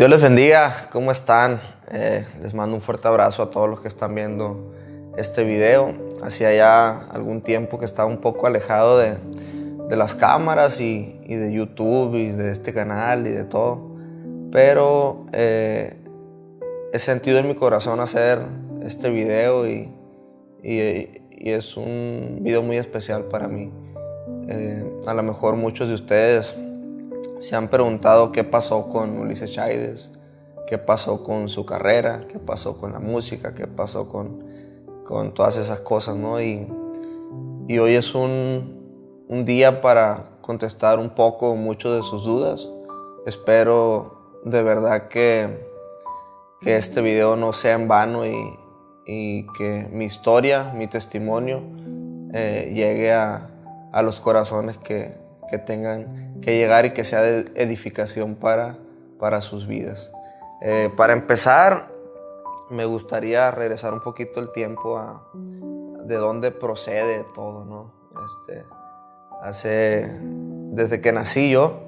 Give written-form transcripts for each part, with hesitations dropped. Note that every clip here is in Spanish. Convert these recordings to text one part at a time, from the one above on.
Dios les bendiga, ¿cómo están? Les mando un fuerte abrazo a todos los que están viendo este video. Hacía ya algún tiempo que estaba un poco alejado de las cámaras y de YouTube y de este canal y de todo. Pero he sentido en mi corazón hacer este video y es un video muy especial para mí. A lo mejor muchos de ustedes se han preguntado qué pasó con Ulises Chaides, qué pasó con su carrera, qué pasó con la música, qué pasó con todas esas cosas, ¿no? Y hoy es un día para contestar un poco mucho de sus dudas. Espero de verdad que este video no sea en vano y que mi historia, mi testimonio llegue a los corazones que tengan que llegar y que sea de edificación para sus vidas. Para empezar, me gustaría regresar un poquito el tiempo de dónde procede todo, ¿no? Desde que nací yo,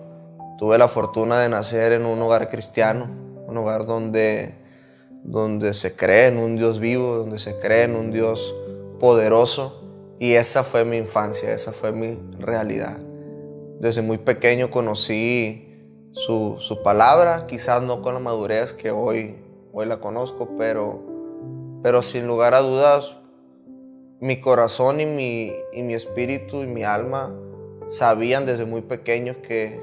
tuve la fortuna de nacer en un hogar cristiano, un hogar donde se cree en un Dios vivo, donde se cree en un Dios poderoso, y esa fue mi infancia, esa fue mi realidad. Desde muy pequeño conocí su palabra, quizás no con la madurez que hoy la conozco, pero sin lugar a dudas mi corazón y mi espíritu y mi alma sabían desde muy pequeños que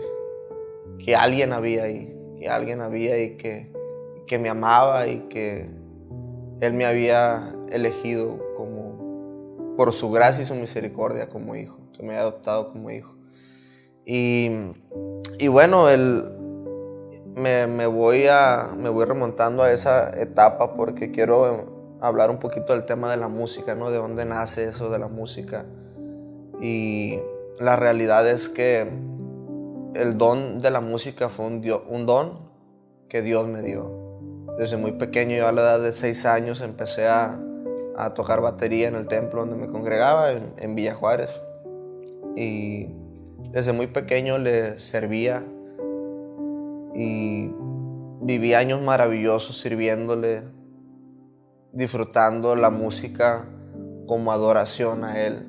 alguien había ahí, y que me amaba y que Él me había elegido por su gracia y su misericordia como hijo, que me había adoptado como hijo. Y bueno, me voy remontando a esa etapa porque quiero hablar un poquito del tema de la música, ¿no? De dónde nace eso de la música. Y la realidad es que el don de la música fue un don que Dios me dio. Desde muy pequeño, yo a la edad de 6 años empecé a tocar batería en el templo donde me congregaba, en Villa Juárez. Y desde muy pequeño le servía y viví años maravillosos sirviéndole, disfrutando la música como adoración a Él.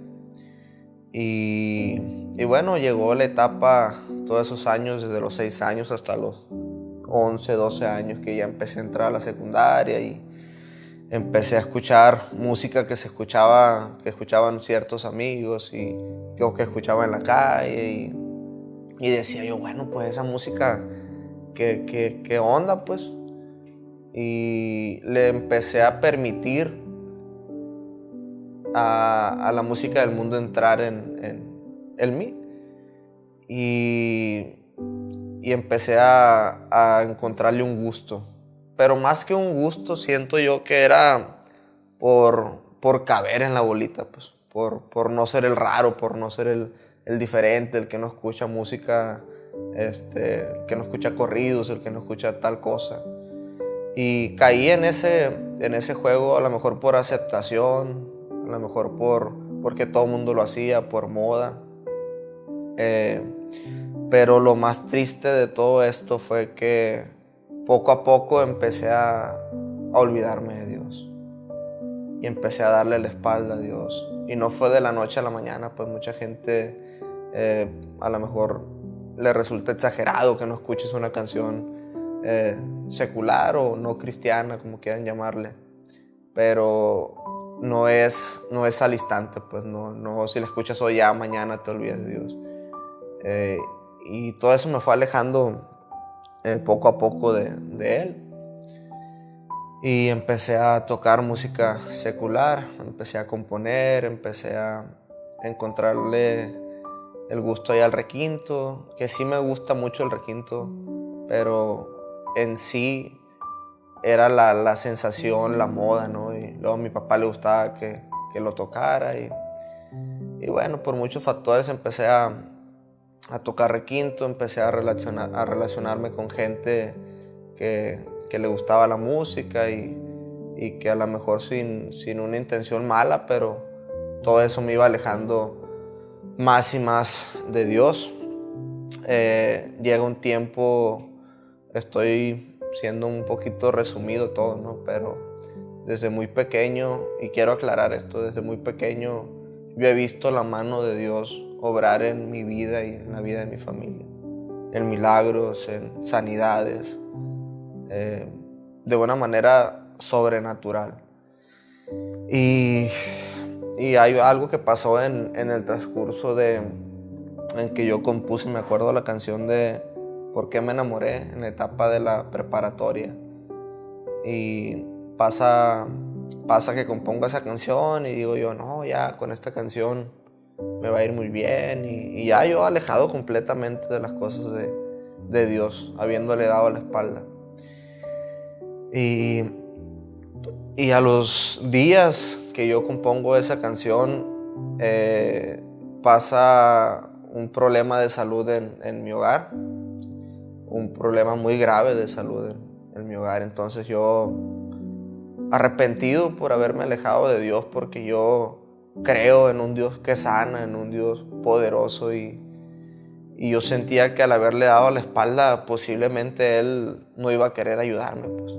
Y bueno, llegó la etapa, todos esos años, desde los 6 años hasta los 11, 12 años, que ya empecé a entrar a la secundaria y empecé a escuchar música que escuchaban ciertos amigos o que escuchaba en la calle y decía yo, bueno, pues esa música, ¿qué onda, pues? Y le empecé a permitir a la música del mundo entrar en mí y empecé a encontrarle un gusto. Pero más que un gusto, siento yo que era por caber en la bolita, pues, por no ser el raro, por no ser el diferente, el que no escucha música, el que no escucha corridos, el que no escucha tal cosa. Y caí en ese juego, a lo mejor por aceptación, a lo mejor porque todo el mundo lo hacía, por moda. Pero lo más triste de todo esto fue que poco a poco empecé a olvidarme de Dios y empecé a darle la espalda a Dios. Y no fue de la noche a la mañana, pues mucha gente a lo mejor le resulta exagerado que no escuches una canción secular o no cristiana, como quieran llamarle, pero no es al instante, pues no si la escuchas hoy, ya mañana te olvidas de Dios. Y todo eso me fue alejando poco a poco de Él. Y empecé a tocar música secular, empecé a componer, empecé a encontrarle el gusto ahí al requinto, que sí me gusta mucho el requinto, pero en sí era la sensación, la moda, ¿no? Y luego a mi papá le gustaba que lo tocara y bueno, por muchos factores empecé a tocar requinto, empecé a relacionarme con gente que le gustaba la música y que a lo mejor sin una intención mala, pero todo eso me iba alejando más y más de Dios. Llega un tiempo, estoy siendo un poquito resumido todo, ¿no? Pero desde muy pequeño, y quiero aclarar esto, desde muy pequeño yo he visto la mano de Dios obrar en mi vida y en la vida de mi familia, en milagros, en sanidades, de una manera sobrenatural. Y hay algo que pasó en el transcurso en que yo compuse, me acuerdo, la canción de ¿Por qué me enamoré? En la etapa de la preparatoria. Y pasa que compongo esa canción y digo yo, no, ya con esta canción me va a ir muy bien. Y ya yo alejado completamente de las cosas de Dios, habiéndole dado la espalda. Y a los días que yo compongo esa canción, pasa un problema de salud en mi hogar, un problema muy grave de salud en mi hogar. Entonces yo, arrepentido por haberme alejado de Dios, porque yo creo en un Dios que sana, en un Dios poderoso, y yo sentía que al haberle dado la espalda posiblemente Él no iba a querer ayudarme, pues.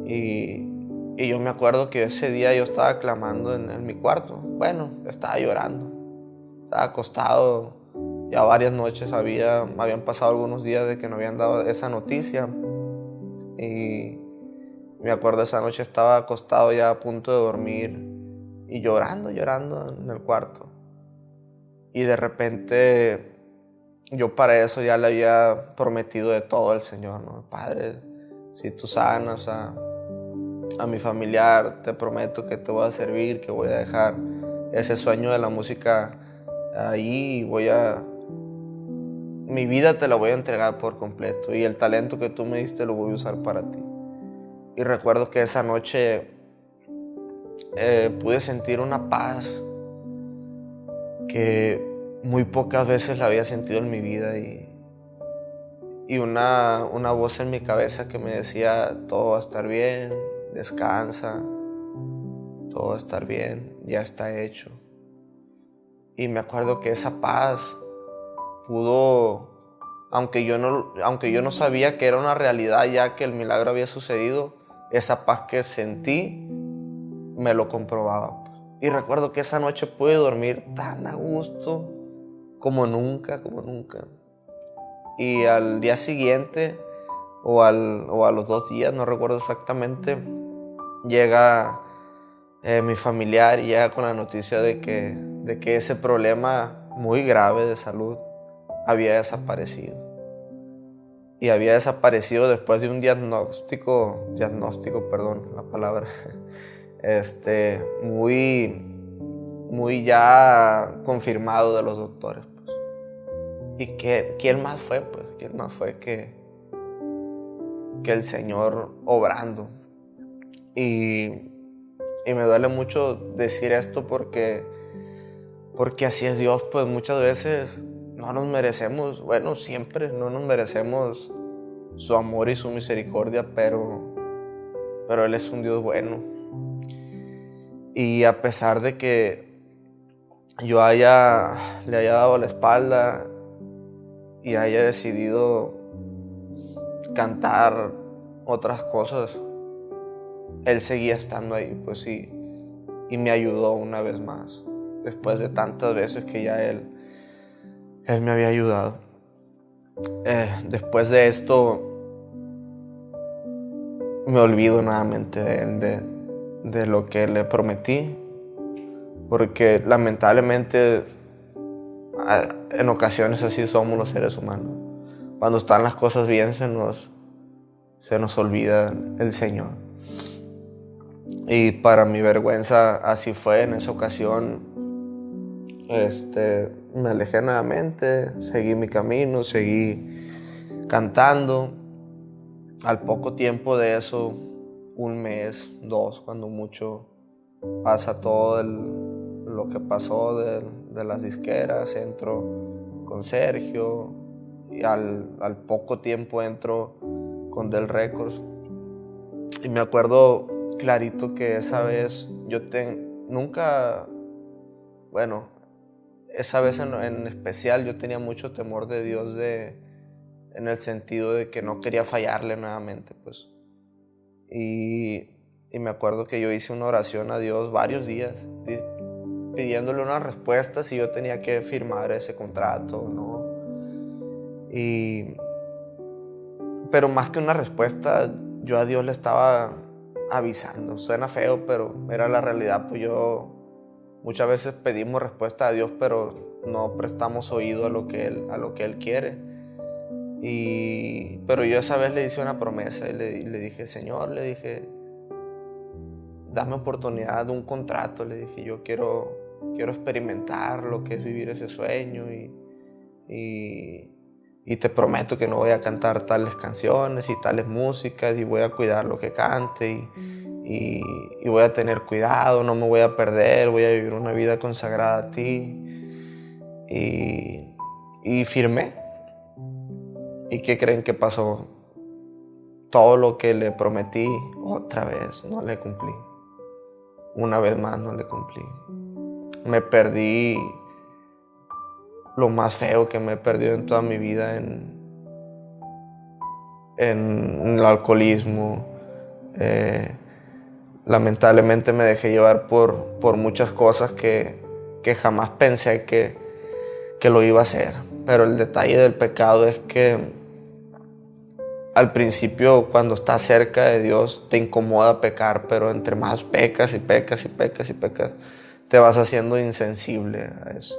Y yo me acuerdo que ese día yo estaba clamando en mi cuarto. Bueno, estaba llorando, estaba acostado. Ya varias noches habían pasado algunos días de que me habían dado esa noticia. Y me acuerdo esa noche estaba acostado ya a punto de dormir y llorando en el cuarto. Y de repente yo para eso ya le había prometido de todo al Señor, ¿no? Padre, si tú sanas a mi familiar, te prometo que te voy a servir, que voy a dejar ese sueño de la música ahí, mi vida te la voy a entregar por completo, y el talento que tú me diste lo voy a usar para ti. Y recuerdo que esa noche pude sentir una paz que muy pocas veces la había sentido en mi vida, y una voz en mi cabeza que me decía, todo va a estar bien, descansa, todo va a estar bien, ya está hecho. Y me acuerdo que esa paz pudo, aunque yo no sabía que era una realidad ya que el milagro había sucedido, esa paz que sentí me lo comprobaba. Y recuerdo que esa noche pude dormir tan a gusto como nunca. Y al día siguiente o a los 2 días, no recuerdo exactamente, llega mi familiar y llega con la noticia de que ese problema muy grave de salud había desaparecido. Y había desaparecido después de un diagnóstico, la palabra, muy ya confirmado de los doctores, pues. ¿Y quién más fue, pues? ¿Quién más fue que el Señor obrando? Y me duele mucho decir esto porque así es Dios, pues muchas veces no nos merecemos, bueno, siempre no nos merecemos su amor y su misericordia, pero Él es un Dios bueno. Y a pesar de que yo le haya dado la espalda y haya decidido cantar otras cosas, Él seguía estando ahí, pues sí, y me ayudó una vez más, después de tantas veces que ya Él me había ayudado. Después de esto me olvido nuevamente de Él, de lo que le prometí, porque lamentablemente en ocasiones así somos los seres humanos. Cuando están las cosas bien se nos olvida el Señor. Y para mi vergüenza así fue en esa ocasión. Me alejé nuevamente, seguí mi camino, seguí cantando. Al poco tiempo de eso, 1 mes, 2, cuando mucho, pasa todo lo que pasó de las disqueras. Entro con Sergio y al poco tiempo entro con Del Records. Y me acuerdo clarito que esa vez esa vez en especial yo tenía mucho temor de Dios, de en el sentido de que no quería fallarle nuevamente, pues. Y me acuerdo que yo hice una oración a Dios varios días, pidiéndole una respuesta si yo tenía que firmar ese contrato o no. Pero más que una respuesta, yo a Dios le estaba avisando. Suena feo, pero era la realidad. Pues muchas veces pedimos respuesta a Dios, pero no prestamos oído a lo que Él quiere. Pero yo esa vez le hice una promesa y le dije, Señor, le dije, dame oportunidad de un contrato. Le dije, yo quiero experimentar lo que es vivir ese sueño y te prometo que no voy a cantar tales canciones y tales músicas y voy a cuidar lo que cante y voy a tener cuidado, no me voy a perder, voy a vivir una vida consagrada a ti. Y firmé. ¿Y qué creen que pasó? Todo lo que le prometí, otra vez no le cumplí. Una vez más no le cumplí. Me perdí lo más feo que me he perdido en toda mi vida en el alcoholismo. Lamentablemente me dejé llevar por muchas cosas que jamás pensé que lo iba a hacer. Pero el detalle del pecado es que al principio, cuando estás cerca de Dios, te incomoda pecar, pero entre más pecas y pecas y pecas y pecas, te vas haciendo insensible a eso.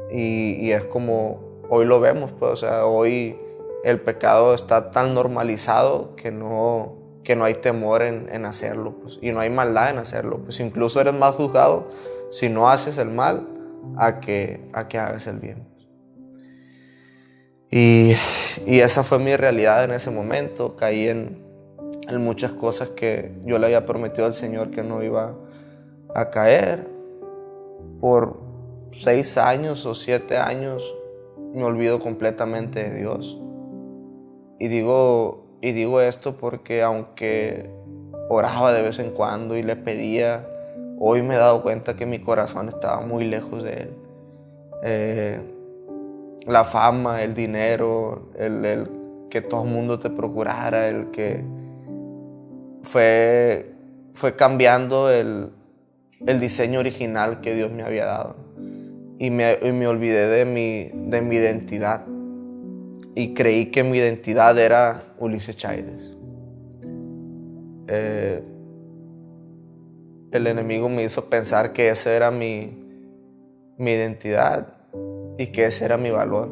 Y es como hoy lo vemos, pues, o sea, hoy el pecado está tan normalizado que no hay temor en hacerlo, pues, y no hay maldad en hacerlo. Pues incluso eres más juzgado si no haces el mal a que hagas el bien. Y esa fue mi realidad en ese momento. Caí en muchas cosas que yo le había prometido al Señor que no iba a caer. Por 6 años o 7 años me olvido completamente de Dios. Y digo esto porque aunque oraba de vez en cuando y le pedía, hoy me he dado cuenta que mi corazón estaba muy lejos de Él. La fama, el dinero, el que todo el mundo te procurara, el que fue cambiando el diseño original que Dios me había dado. Y me olvidé de mi identidad. Y creí que mi identidad era Ulises Chávez. El enemigo me hizo pensar que esa era mi identidad y que ese era mi valor.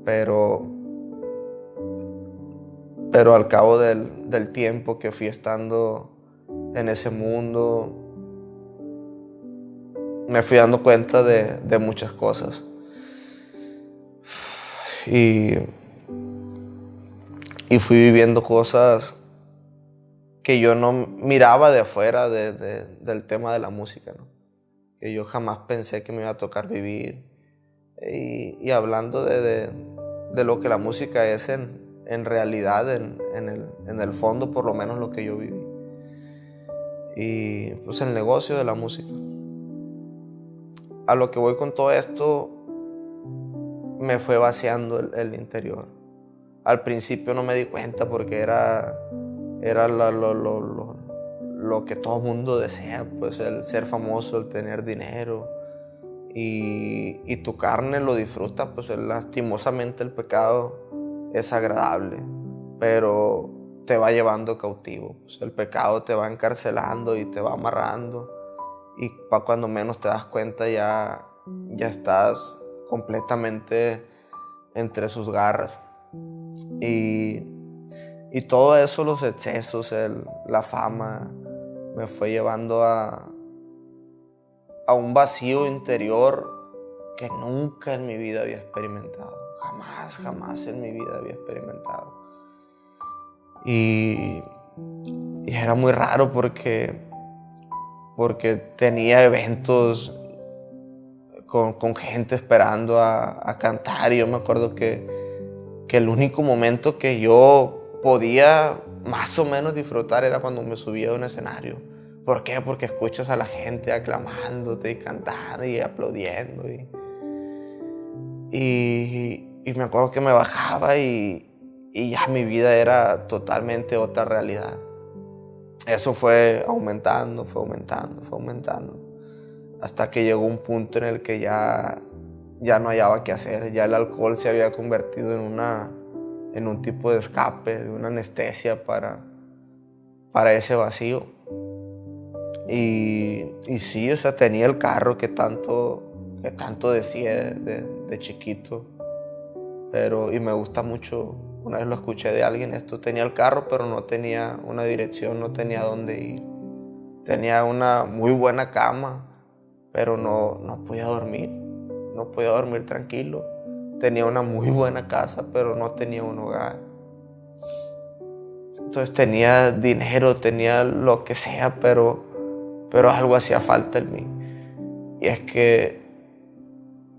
Pero al cabo del tiempo que fui estando en ese mundo, me fui dando cuenta de muchas cosas. Y fui viviendo cosas que yo no miraba de afuera del tema de la música, ¿no? Que yo jamás pensé que me iba a tocar vivir. Y hablando de lo que la música es en realidad, en el fondo, por lo menos lo que yo viví. Y pues el negocio de la música. A lo que voy con todo esto, me fue vaciando el interior. Al principio no me di cuenta porque era lo que todo mundo desea, pues el ser famoso, el tener dinero. Y tu carne lo disfruta, pues lastimosamente el pecado es agradable, pero te va llevando cautivo. Pues el pecado te va encarcelando y te va amarrando, y cuando menos te das cuenta ya estás completamente entre sus garras. Y todo eso, los excesos, la fama, me fue llevando a un vacío interior que nunca en mi vida había experimentado. Jamás en mi vida había experimentado. Y era muy raro porque tenía eventos con gente esperando a cantar. Y yo me acuerdo que el único momento que yo podía más o menos disfrutar era cuando me subía a un escenario. ¿Por qué? Porque escuchas a la gente aclamándote y cantando y aplaudiendo. Y y me acuerdo que me bajaba y ya mi vida era totalmente otra realidad. Eso fue aumentando, hasta que llegó un punto en el que ya no hallaba qué hacer. Ya el alcohol se había convertido en un tipo de escape, de una anestesia para ese vacío. Y sí, o sea, tenía el carro que tanto decía de chiquito. Y me gusta mucho, una vez lo escuché de alguien, esto: tenía el carro, pero no tenía una dirección, no tenía dónde ir. Tenía una muy buena cama, pero no podía dormir. No podía dormir tranquilo. Tenía una muy buena casa, pero no tenía un hogar. Entonces tenía dinero, tenía lo que sea, pero algo hacía falta en mí. Y es que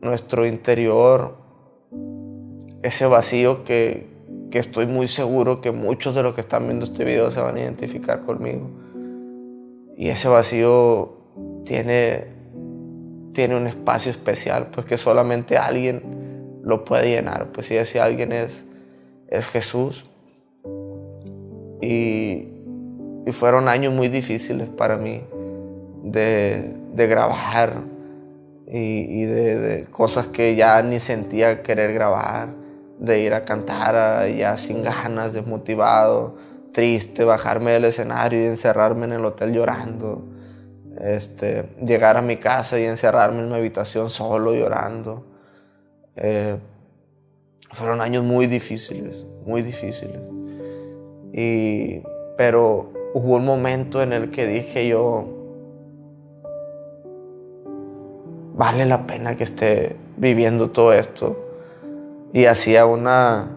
nuestro interior, ese vacío que estoy muy seguro que muchos de los que están viendo este video se van a identificar conmigo. Y ese vacío tiene un espacio especial, pues que solamente alguien lo puede llenar. Pues si ese alguien es Jesús. Y fueron años muy difíciles para mí de grabar y de cosas que ya ni sentía querer grabar, de ir a cantar ya sin ganas, desmotivado, triste, bajarme del escenario y encerrarme en el hotel llorando, llegar a mi casa y encerrarme en mi habitación solo llorando. Fueron años muy difíciles, pero hubo un momento en el que dije yo: vale la pena que esté viviendo todo esto. Y hacía una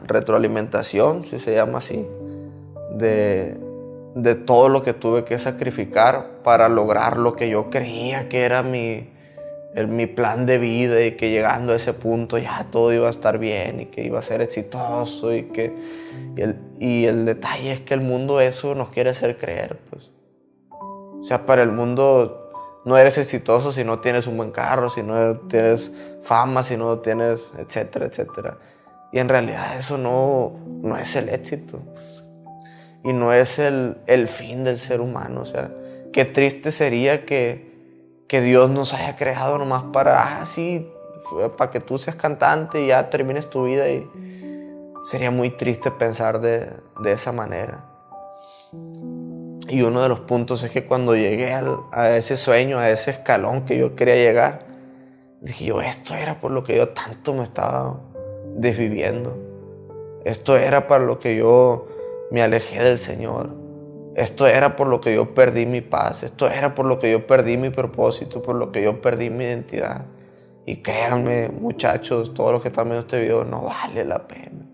retroalimentación, si se llama así, de todo lo que tuve que sacrificar para lograr lo que yo creía que era mi plan de vida, y que llegando a ese punto ya todo iba a estar bien y que iba a ser exitoso. Y el detalle es que el mundo eso nos quiere hacer creer, pues. O sea, para el mundo no eres exitoso si no tienes un buen carro, si no tienes fama, si no tienes, etcétera, etcétera. Y en realidad eso no es el éxito. Y no es el fin del ser humano. O sea, qué triste sería que Dios nos haya creado nomás para que tú seas cantante y ya termines tu vida. Y sería muy triste pensar de esa manera. Y uno de los puntos es que cuando llegué a ese sueño, a ese escalón que yo quería llegar, dije yo: esto era por lo que yo tanto me estaba desviviendo. Esto era para lo que yo me alejé del Señor. Esto era por lo que yo perdí mi paz. Esto era por lo que yo perdí mi propósito, por lo que yo perdí mi identidad. Y créanme, muchachos, todos los que están viendo este video, no vale la pena.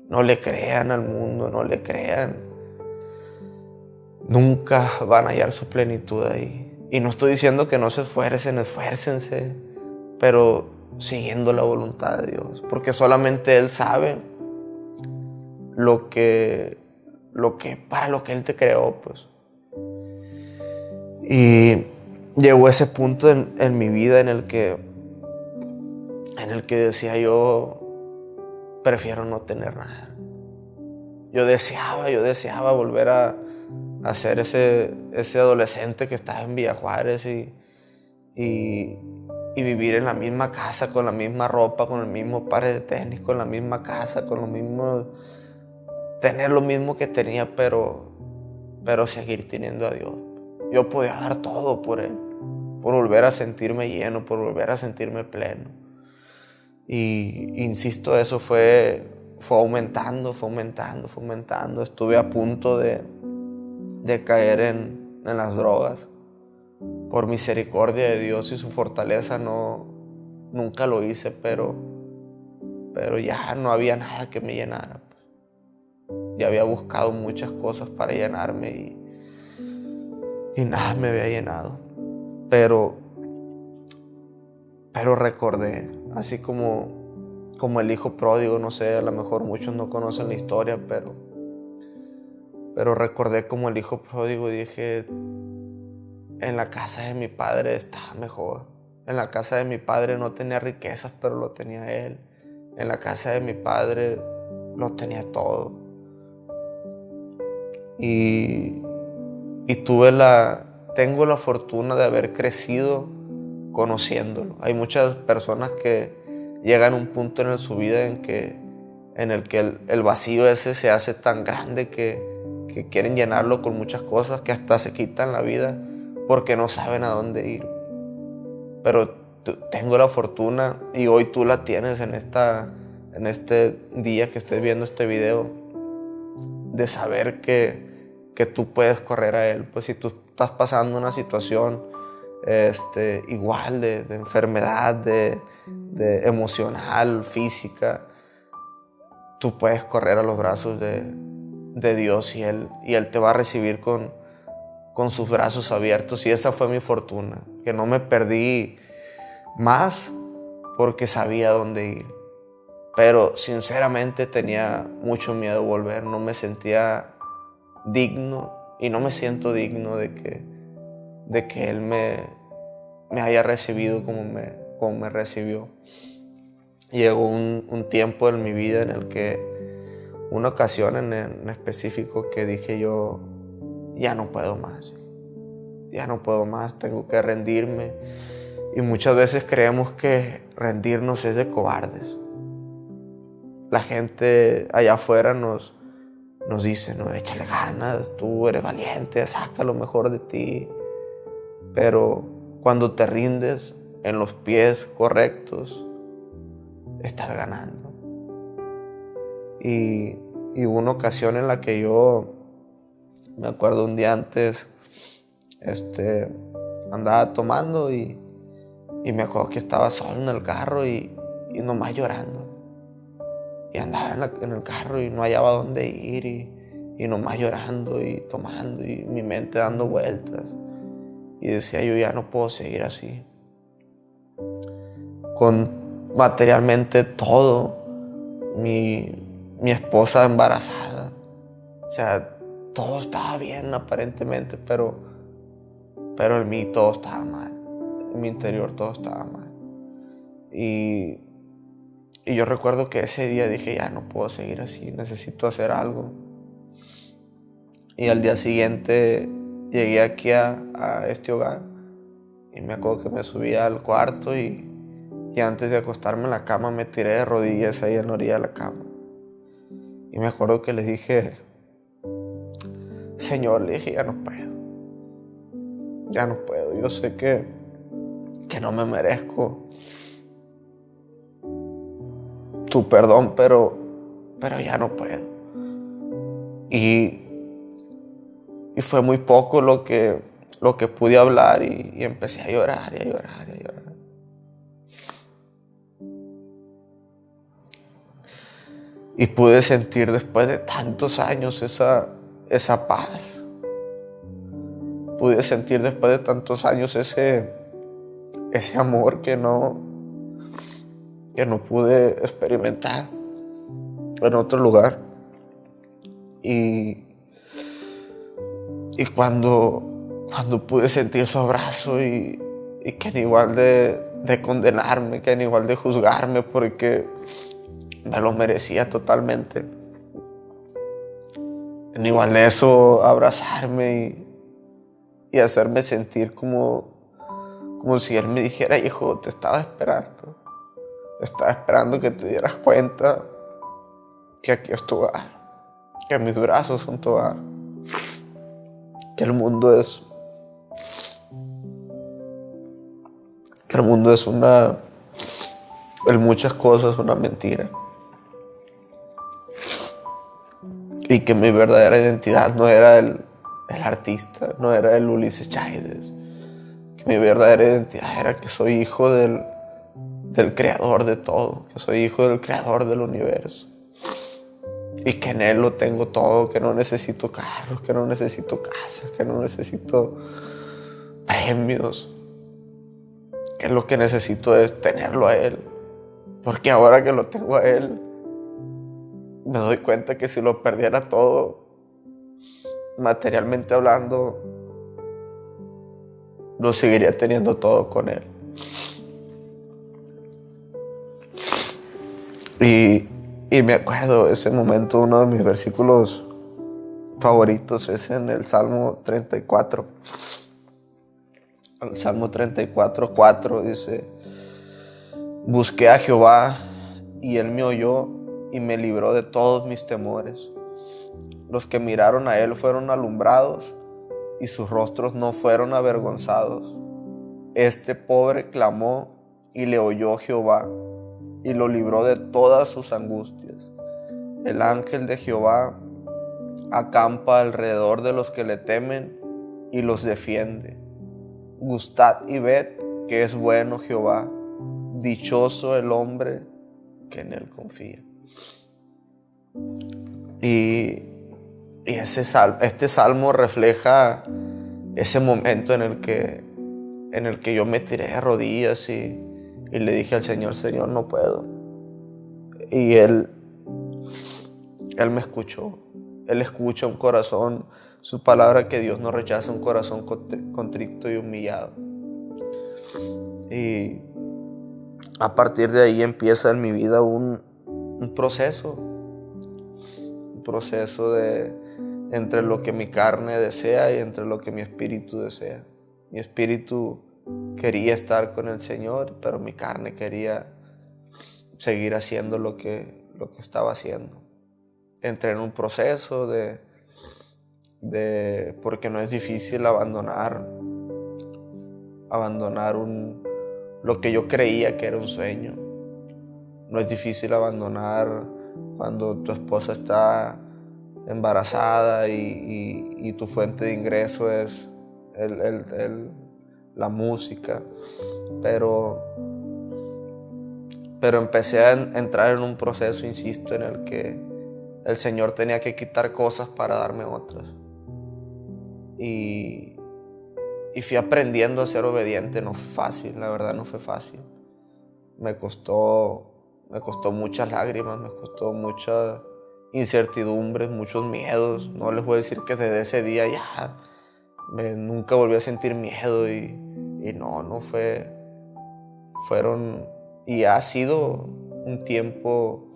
No le crean al mundo, no le crean. Nunca van a hallar su plenitud ahí. Y no estoy diciendo que no se esfuercen, esfuércense, pero siguiendo la voluntad de Dios, porque solamente Él sabe para lo que Él te creó, pues. Y llegó ese punto en mi vida en el que decía yo: prefiero no tener nada. Yo deseaba volver a ser ese adolescente que estaba en Villa Juárez y vivir en la misma casa, con la misma ropa, con el mismo par de tenis, con la misma casa, con lo mismo, tener lo mismo que tenía, pero seguir teniendo a Dios. Yo podía dar todo por Él, por volver a sentirme lleno, por volver a sentirme pleno. Y insisto, eso fue aumentando. Estuve a punto de caer en las drogas. Por misericordia de Dios y su fortaleza nunca lo hice, pero ya no había nada que me llenara. Ya había buscado muchas cosas para llenarme y nada me había llenado. Pero recordé, así como el hijo pródigo, no sé, a lo mejor muchos no conocen la historia, pero recordé como el hijo pródigo y dije: en la casa de mi padre estaba mejor, En la casa de mi padre no tenía riquezas, pero lo tenía él. En la casa de mi padre lo tenía todo. Y tengo la fortuna de haber crecido conociéndolo. Hay muchas personas que llegan a un punto en su vida en el que el vacío ese se hace tan grande que quieren llenarlo con muchas cosas, que hasta se quitan la vida porque no saben a dónde ir. Pero tengo la fortuna, y hoy tú la tienes en este día que estés viendo este video, de saber que tú puedes correr a Él. Pues si tú estás pasando una situación igual de enfermedad, de emocional, física, tú puedes correr a los brazos de Dios, y Él te va a recibir con sus brazos abiertos. Y esa fue mi fortuna, que no me perdí más porque sabía dónde ir. Pero sinceramente tenía mucho miedo de volver. No me sentía digno, y no me siento digno de que Él me haya recibido como me recibió. Llegó un tiempo en mi vida en el que, una ocasión en específico, que dije yo, ya no puedo más, tengo que rendirme. Y muchas veces creemos que rendirnos es de cobardes. La gente allá afuera nos dice, no, échale ganas, tú eres valiente, saca lo mejor de ti. Pero cuando te rindes en los pies correctos, estás ganando. Y hubo una ocasión en la que yo, me acuerdo un día antes, andaba tomando y me acuerdo que estaba solo en el carro y nomás llorando. Y andaba en el carro y no hallaba dónde ir, y nomás llorando y tomando, y mi mente dando vueltas. Y decía yo, ya no puedo seguir así. Con materialmente todo, mi esposa embarazada. O sea, todo estaba bien aparentemente, pero en mí todo estaba mal. En mi interior todo estaba mal. Y yo recuerdo que ese día dije, ya no puedo seguir así, necesito hacer algo. Y al día siguiente llegué aquí a este hogar, y me acuerdo que me subí al cuarto y antes de acostarme en la cama me tiré de rodillas ahí en la orilla de la cama. Y me acuerdo que le dije, Señor, le dije, ya no puedo, yo sé que no me merezco tu perdón, pero ya no puedo. Y fue muy poco lo que pude hablar, y empecé a llorar y a llorar y a llorar. Y pude sentir después de tantos años esa paz. Pude sentir después de tantos años ese amor que no pude experimentar en otro lugar. Y cuando pude sentir su abrazo, y que en igual de condenarme, que en igual de juzgarme porque me lo merecía totalmente, en igual de eso abrazarme y hacerme sentir como si Él me dijera, hijo, te estaba esperando que te dieras cuenta que aquí es tu hogar, que mis brazos son tu hogar, que el mundo es en muchas cosas una mentira, y que mi verdadera identidad no era el artista, no era el Ulises Chávez, que mi verdadera identidad era que soy hijo del creador de todo, que soy hijo del creador del universo, y que en Él lo tengo todo, que no necesito carros, que no necesito casas, que no necesito premios, que lo que necesito es tenerlo a Él, porque ahora que lo tengo a Él, me doy cuenta que si lo perdiera todo, materialmente hablando, lo seguiría teniendo todo con Él. Y me acuerdo ese momento, uno de mis versículos favoritos es en el Salmo 34. El Salmo 34:4 dice: busqué a Jehová y él me oyó y me libró de todos mis temores. Los que miraron a él fueron alumbrados y sus rostros no fueron avergonzados. Este pobre clamó y le oyó Jehová y lo libró de todas sus angustias. El ángel de Jehová acampa alrededor de los que le temen y los defiende. Gustad y ved que es bueno Jehová, dichoso el hombre que en él confía. Y este salmo refleja ese momento en el que yo me tiré de rodillas y le dije al Señor: Señor, no puedo. Y Él me escuchó. Él escucha un corazón, su palabra, que Dios no rechaza un corazón contrito y humillado. Y a partir de ahí empieza en mi vida un proceso entre lo que mi carne desea y entre lo que mi espíritu desea. Mi espíritu quería estar con el Señor, pero mi carne quería seguir haciendo lo que estaba haciendo. Entré en un proceso porque no es difícil abandonar lo que yo creía que era un sueño. No es difícil abandonar cuando tu esposa está embarazada y tu fuente de ingreso es la música. Pero empecé a entrar en un proceso, insisto, en el que el Señor tenía que quitar cosas para darme otras. Y fui aprendiendo a ser obediente. No fue fácil, la verdad no fue fácil. Me costó muchas lágrimas, me costó muchas incertidumbres, muchos miedos. No les voy a decir que desde ese día ya nunca volví a sentir miedo y no fue. Y ha sido un tiempo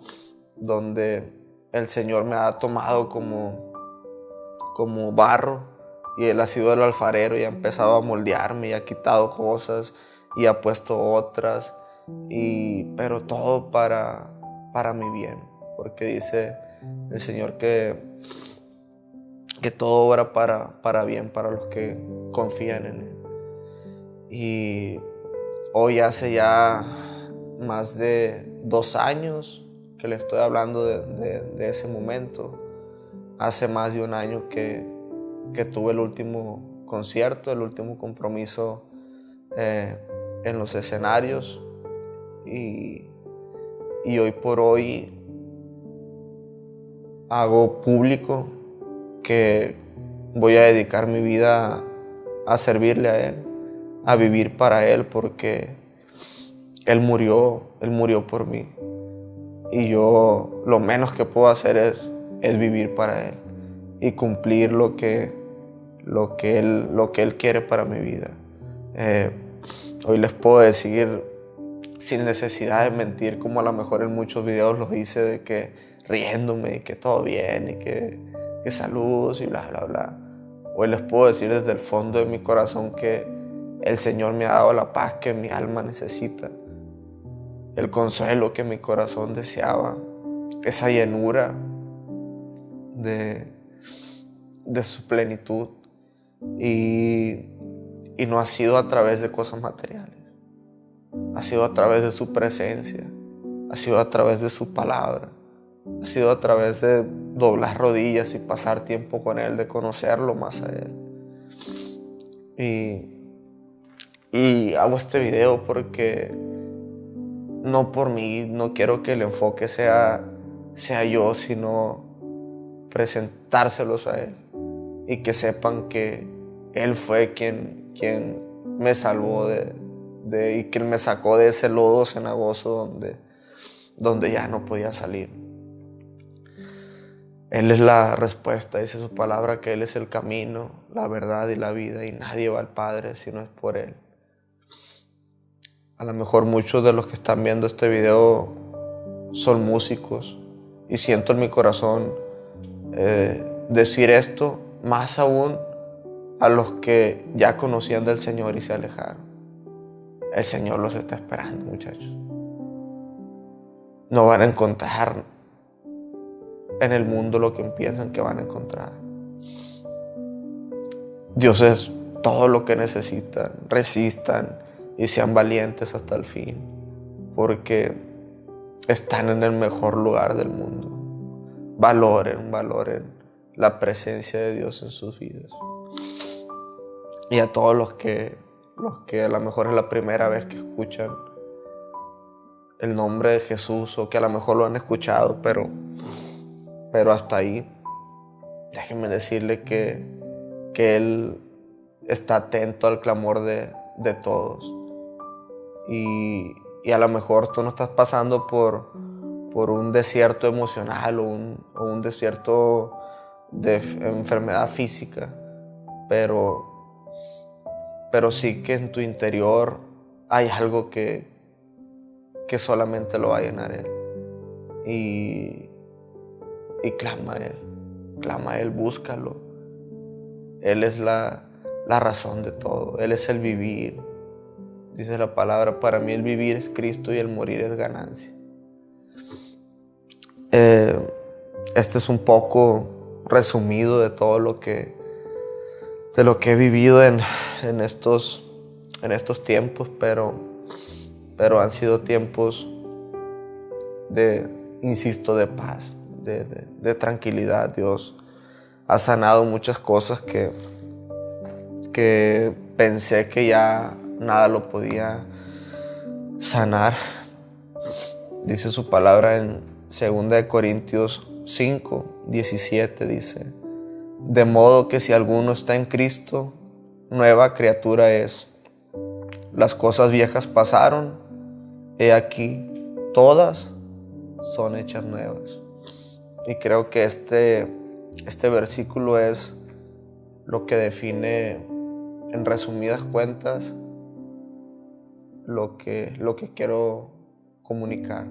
donde el Señor me ha tomado como barro y Él ha sido el alfarero y ha empezado a moldearme y ha quitado cosas y ha puesto otras, pero todo para mi bien, porque dice el Señor que todo obra para bien para los que confían en Él. Y hoy hace ya más de 2 años que le estoy hablando de ese momento. Hace más de 1 año que tuve el último concierto, el último compromiso en los escenarios. Y hoy por hoy hago público que voy a dedicar mi vida a servirle a Él, a vivir para Él, porque Él murió por mí. Y yo lo menos que puedo hacer es vivir para Él y cumplir lo que Él quiere para mi vida. Hoy les puedo decir, sin necesidad de mentir, como a lo mejor en muchos videos los hice, de que riéndome y que todo bien y que saludos y bla, bla, bla. Hoy les puedo decir desde el fondo de mi corazón que el Señor me ha dado la paz que mi alma necesita, el consuelo que mi corazón deseaba, esa llenura de su plenitud. Y no ha sido a través de cosas materiales, ha sido a través de su presencia, ha sido a través de su palabra, ha sido a través de doblar rodillas y pasar tiempo con Él, de conocerlo más a Él. Y hago este video porque no por mí, no quiero que el enfoque sea yo, sino presentárselos a Él y que sepan que Él fue quien me salvó y quien me sacó de ese lodo cenagoso donde ya no podía salir. Él es la respuesta, dice su palabra, que Él es el camino, la verdad y la vida, y nadie va al Padre si no es por Él. A lo mejor muchos de los que están viendo este video son músicos y siento en mi corazón decir esto más aún a los que ya conocían del Señor y se alejaron. El Señor los está esperando, muchachos. No van a encontrar en el mundo lo que piensan que van a encontrar. Dios es todo lo que necesitan. Resistan y sean valientes hasta el fin, porque están en el mejor lugar del mundo. Valoren la presencia de Dios en sus vidas. Y a todos los que a lo mejor es la primera vez que escuchan el nombre de Jesús, o que a lo mejor lo han escuchado, pero hasta ahí, déjenme decirle que Él está atento al clamor de todos. Y a lo mejor tú no estás pasando por un desierto emocional o un desierto de enfermedad física, pero sí que en tu interior hay algo que solamente lo va a llenar Él. Y clama a Él, búscalo. Él es la razón de todo. Él es el vivir. Dice la palabra, para mí el vivir es Cristo y el morir es ganancia. Este es un poco resumido de todo lo que he vivido en estos tiempos, pero han sido tiempos insisto, de paz, de tranquilidad. Dios ha sanado muchas cosas que pensé que ya nada lo podía sanar. Dice su palabra en 2 Corintios 5, 17, dice: de modo que si alguno está en Cristo, nueva criatura es. Las cosas viejas pasaron, he aquí, todas son hechas nuevas. Y creo que este versículo es lo que define, en resumidas cuentas, lo que quiero comunicar.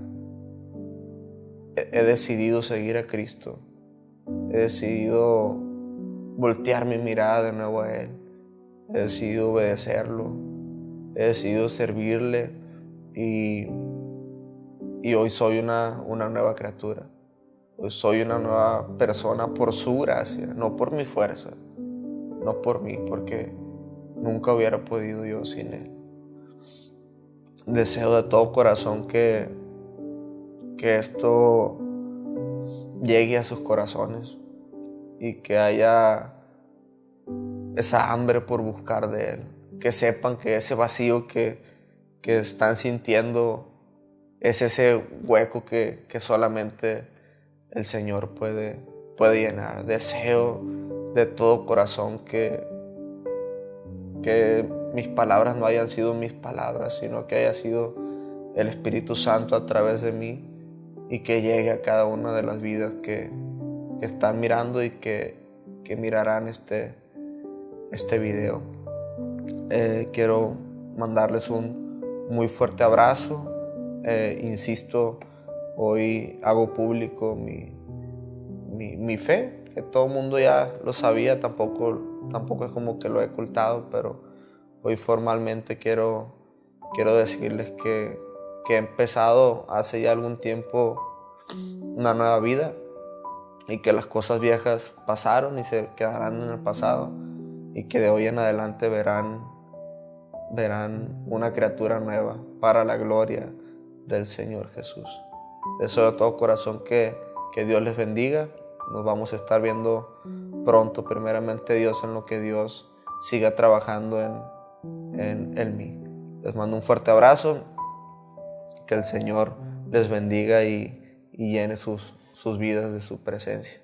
He decidido seguir a Cristo. He decidido voltear mi mirada de nuevo a Él. He decidido obedecerlo. He decidido servirle. Y hoy soy una nueva criatura. Hoy soy una nueva persona por su gracia, no por mi fuerza, no por mí, porque nunca hubiera podido yo sin Él. Deseo de todo corazón que esto llegue a sus corazones y que haya esa hambre por buscar de Él. Que sepan que ese vacío que están sintiendo es ese hueco que solamente el Señor puede llenar. Deseo de todo corazón que mis palabras no hayan sido mis palabras, sino que haya sido el Espíritu Santo a través de mí, y que llegue a cada una de las vidas que están mirando y que mirarán este video. Quiero mandarles un muy fuerte abrazo. Insisto, hoy hago público mi fe, que todo el mundo ya lo sabía, tampoco es como que lo he ocultado, pero hoy formalmente quiero decirles que he empezado hace ya algún tiempo una nueva vida, y que las cosas viejas pasaron y se quedarán en el pasado, y que de hoy en adelante verán una criatura nueva para la gloria del Señor Jesús. Deseo de todo corazón que Dios les bendiga. Nos vamos a estar viendo pronto, primeramente Dios, en lo que Dios siga trabajando en mí. Les mando un fuerte abrazo. Que el Señor les bendiga y llene sus vidas de su presencia.